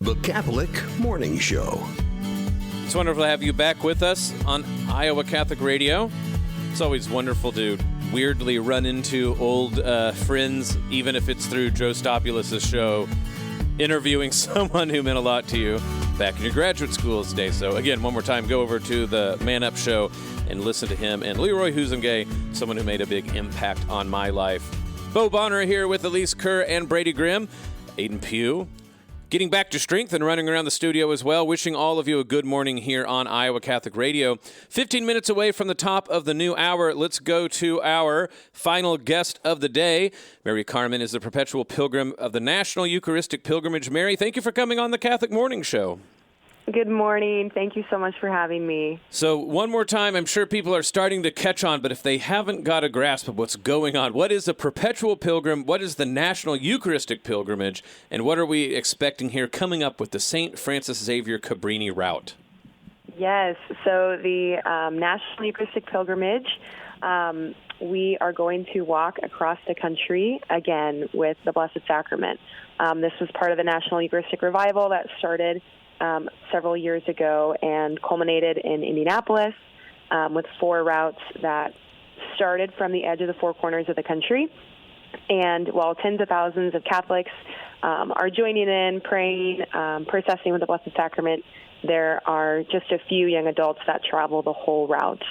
The Catholic Morning Show. It's wonderful to have you back with us on Iowa Catholic Radio. It's always wonderful to weirdly run into old friends, even if it's through Joe Stopulus' show, interviewing someone who meant a lot to you back in your graduate school's day. So again, one more time, go over to the Man Up show and listen to him and Leroy Huzengay, someone who made a big impact on my life. Bo Bonner here with Elise Kerr and Brady Grimm. Ayden Pugh, getting back to strength and running around the studio as well. Wishing all of you a good morning here on Iowa Catholic Radio. 15 minutes away from the top of the new hour, let's go to our final guest of the day. Mary Carmen is the perpetual pilgrim of the National Eucharistic Pilgrimage. Mary, thank you for coming on the Catholic Morning Show. Good morning. Thank you so much for having me. So one more time, I'm sure people are starting to catch on, but if they haven't got a grasp of what's going on, what is a perpetual pilgrim? What is the National Eucharistic Pilgrimage? And what are we expecting here coming up with the St. Francis Xavier Cabrini route? Yes. So the National Eucharistic Pilgrimage, we are going to walk across the country again with the Blessed Sacrament. This was part of the National Eucharistic Revival that started several years ago and culminated in Indianapolis with 4 routes that started from the edge of the 4 corners of the country. And while tens of thousands of Catholics are joining in, praying, processing with the Blessed Sacrament, there are just a few young adults that travel the whole route.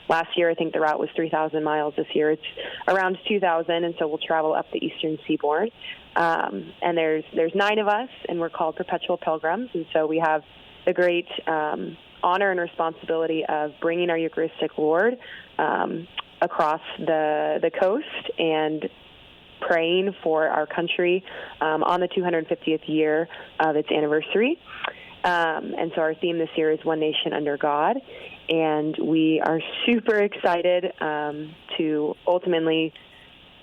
Last year, I think the route was 3,000 miles. This year, it's around 2,000, and so we'll travel up the eastern seaboard. And there's 9 of us, and we're called perpetual pilgrims, and so we have the great honor and responsibility of bringing our Eucharistic Lord across the coast and praying for our country on the 250th year of its anniversary. And so our theme this year is One Nation Under God, and we are super excited to ultimately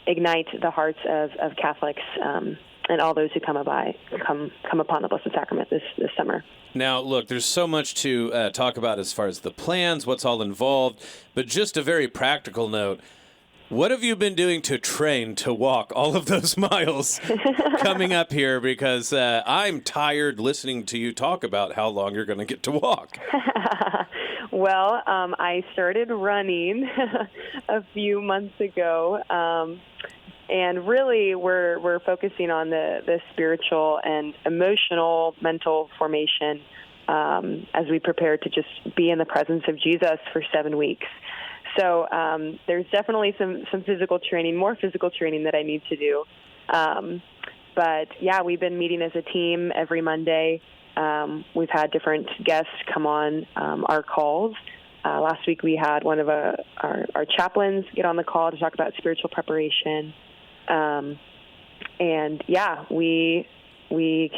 ignite the hearts of Catholics and all those who come upon the Blessed Sacrament this summer. Now, look, there's so much to talk about as far as the plans, what's all involved, but just a very practical note. What have you been doing to train to walk all of those miles coming up here? Because I'm tired listening to you talk about how long you're going to get to walk. Well, I started running a few months ago, and really we're focusing on the spiritual and emotional, mental formation as we prepare to just be in the presence of Jesus for 7 weeks. So there's definitely some physical training, more physical training that I need to do. But, yeah, we've been meeting as a team every Monday. We've had different guests come on our calls. Last week we had one of our chaplains get on the call to talk about spiritual preparation. And, yeah, we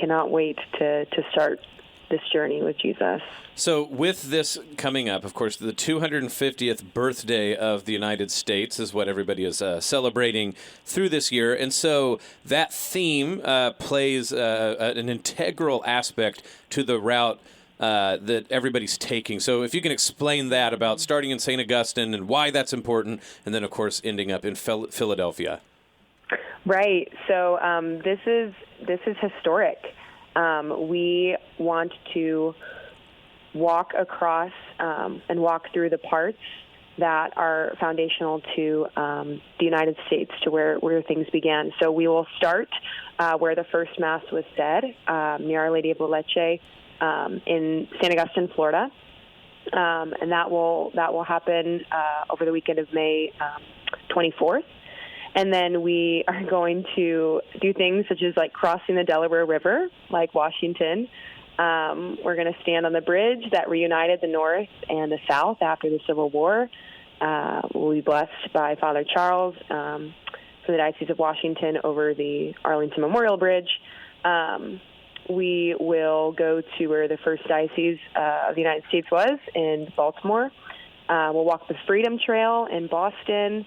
cannot wait to start this journey with Jesus. So with this coming up, of course, the 250th birthday of the United States is what everybody is celebrating through this year. And so that theme plays an integral aspect to the route that everybody's taking. So if you can explain that about starting in St. Augustine and why that's important, and then, of course, ending up in Philadelphia. Right. So this is historic. We want to walk across and walk through the parts that are foundational to the United States, to where things began. So we will start where the first Mass was said, near Our Lady of La Leche in St. Augustine, Florida. And that will happen over the weekend of May 24th. And then we are going to do things such as like crossing the Delaware River, like Washington. We're going to stand on the bridge that reunited the North and the South after the Civil War. We'll be blessed by Father Charles for the Diocese of Washington over the Arlington Memorial Bridge. We will go to where the first diocese of the United States was, in Baltimore. We'll walk the Freedom Trail in Boston.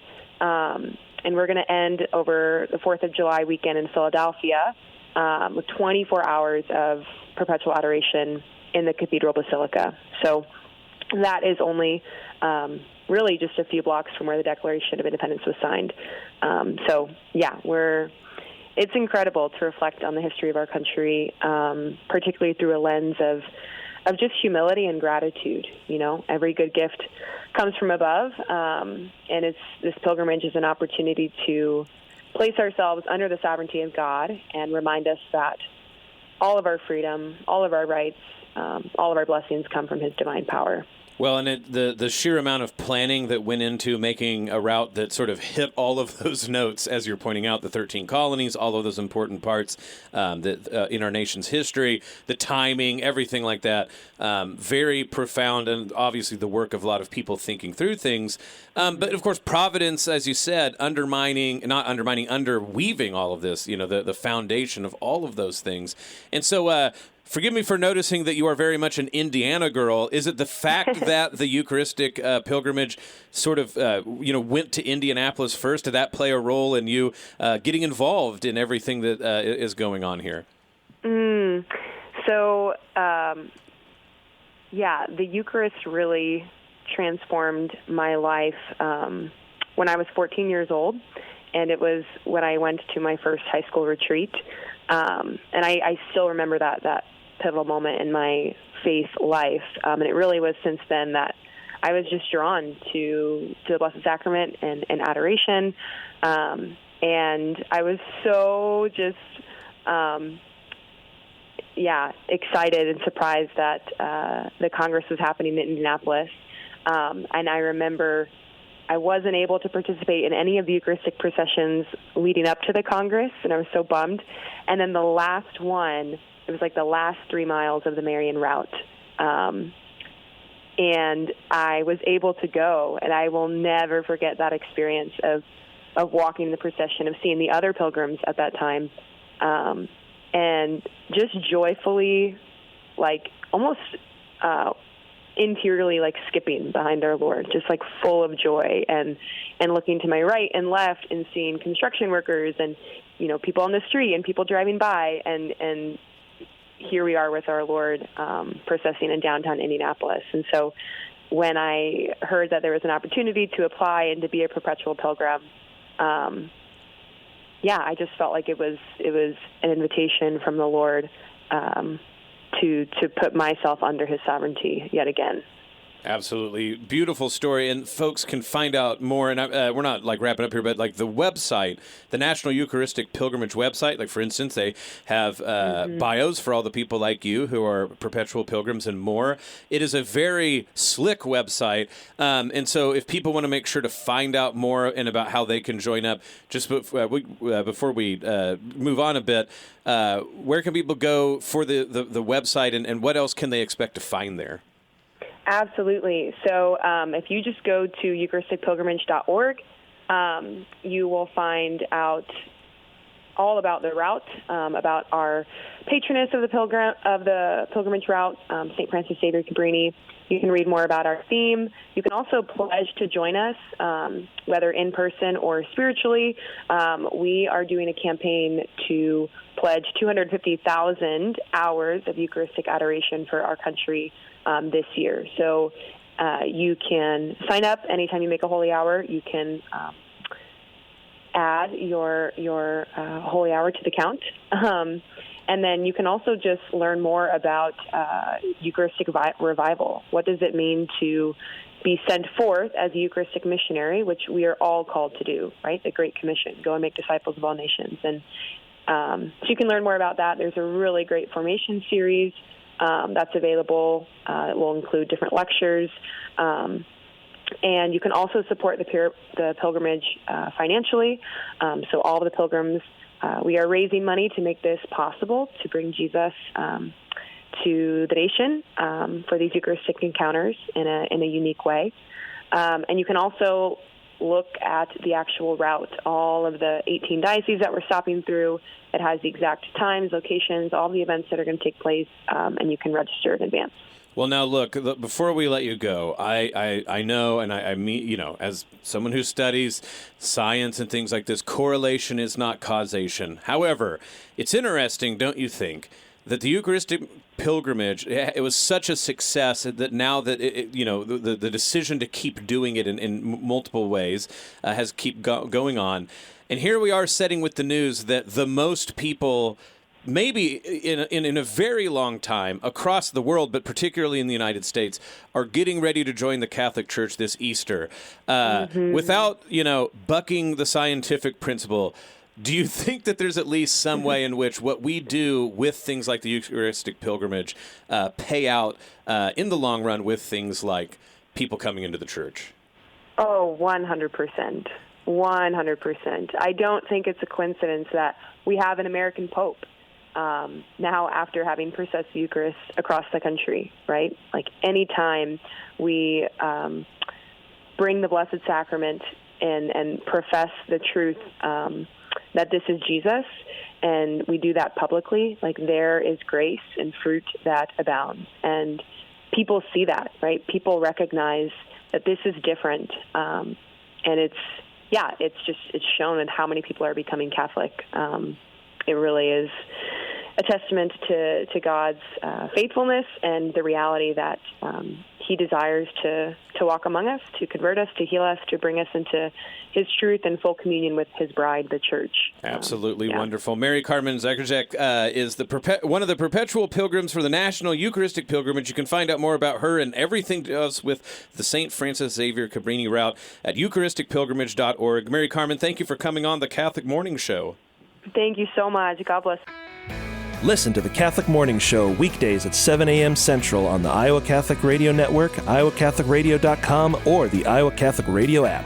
And we're going to end over the 4th of July weekend in Philadelphia with 24 hours of perpetual adoration in the Cathedral Basilica. So that is only really just a few blocks from where the Declaration of Independence was signed. So, yeah, it's incredible to reflect on the history of our country, particularly through a lens of just humility and gratitude. You know, every good gift comes from above, and this pilgrimage is an opportunity to place ourselves under the sovereignty of God and remind us that all of our freedom, all of our rights, all of our blessings come from his divine power. Well, and the sheer amount of planning that went into making a route that sort of hit all of those notes, as you're pointing out, the 13 colonies, all of those important parts that in our nation's history, the timing, everything like that, very profound, and obviously the work of a lot of people thinking through things. But of course, Providence, as you said, underweaving all of this, you know, the foundation of all of those things. And so, forgive me for noticing that you are very much an Indiana girl. Is it the fact that the Eucharistic pilgrimage sort of, went to Indianapolis first? Did that play a role in you getting involved in everything that is going on here? So, the Eucharist really transformed my life when I was 14 years old, and it was when I went to my first high school retreat. And I still remember that pivotal moment in my faith life. And it really was since then that I was just drawn to the Blessed Sacrament and Adoration. And I was so just, excited and surprised that the Congress was happening in Indianapolis. And I remember I wasn't able to participate in any of the Eucharistic processions leading up to the Congress, and I was so bummed. And then the last one, it was like the last 3 miles of the Marian route. And I was able to go, and I will never forget that experience of walking the procession, of seeing the other pilgrims at that time, and just joyfully, like almost interiorly, like skipping behind our Lord, just like full of joy, and looking to my right and left and seeing construction workers and, you know, people on the street and people driving by, and here we are with our Lord processing in downtown Indianapolis. And so when I heard that there was an opportunity to apply and to be a perpetual pilgrim, I just felt like it was an invitation from the Lord to put myself under his sovereignty yet again. Absolutely. Beautiful story. And folks can find out more. And we're not like wrapping up here, but like the website, the National Eucharistic Pilgrimage website, like for instance, they have bios for all the people like you who are perpetual pilgrims and more. It is a very slick website. And so if people want to make sure to find out more and about how they can join up, just before we move on a bit, where can people go for the website, and what else can they expect to find there? Absolutely. So if you just go to eucharisticpilgrimage.org, you will find out all about the route, about our patroness of the pilgrimage route, St. Francis Xavier Cabrini. You can read more about our theme. You can also pledge to join us, whether in person or spiritually. We are doing a campaign to pledge 250,000 hours of Eucharistic adoration for our country this year. So you can sign up anytime you make a holy hour. You can add your holy hour to the count. And then you can also just learn more about Eucharistic revival. What does it mean to be sent forth as a Eucharistic missionary, which we are all called to do, right? The Great Commission, go and make disciples of all nations. And so you can learn more about that. There's a really great formation series that's available. It will include different lectures. And you can also support the pilgrimage financially. So all of the pilgrims, we are raising money to make this possible, to bring Jesus to the nation for these Eucharistic encounters in a unique way. And you can also look at the actual route, all of the 18 dioceses that we're stopping through. It has the exact times, locations, all the events that are going to take place, and you can register in advance. Well, now look, before we let you go, I know, and I mean, you know, as someone who studies science and things like this, correlation is not causation. However, it's interesting, don't you think, that the Eucharistic pilgrimage, it was such a success that now that the decision to keep doing it in multiple ways has going on. And here we are sitting with the news that the most people, maybe in a very long time across the world, but particularly in the United States, are getting ready to join the Catholic Church this Easter. Without, bucking the scientific principle, do you think that there's at least some way in which what we do with things like the Eucharistic pilgrimage pay out in the long run with things like people coming into the church? Oh, 100%. 100%. I don't think it's a coincidence that we have an American Pope now after having processed the Eucharist across the country, right? Like anytime we bring the Blessed Sacrament and profess the truth that this is Jesus, and we do that publicly, like there is grace and fruit that abounds. And people see that, right? People recognize that this is different. And it's shown in how many people are becoming Catholic. It really is a testament to God's faithfulness and the reality that He desires to walk among us, to convert us, to heal us, to bring us into His truth and full communion with His bride, the Church. Absolutely wonderful. Mary Carmen Zagrajek is one of the perpetual pilgrims for the National Eucharistic Pilgrimage. You can find out more about her and everything else with the St. Francis Xavier Cabrini route at eucharisticpilgrimage.org. Mary Carmen, thank you for coming on the Catholic Morning Show. Thank you so much. God bless. Listen to the Catholic Morning Show weekdays at 7 a.m. Central on the Iowa Catholic Radio Network, iowacatholicradio.com, or the Iowa Catholic Radio app.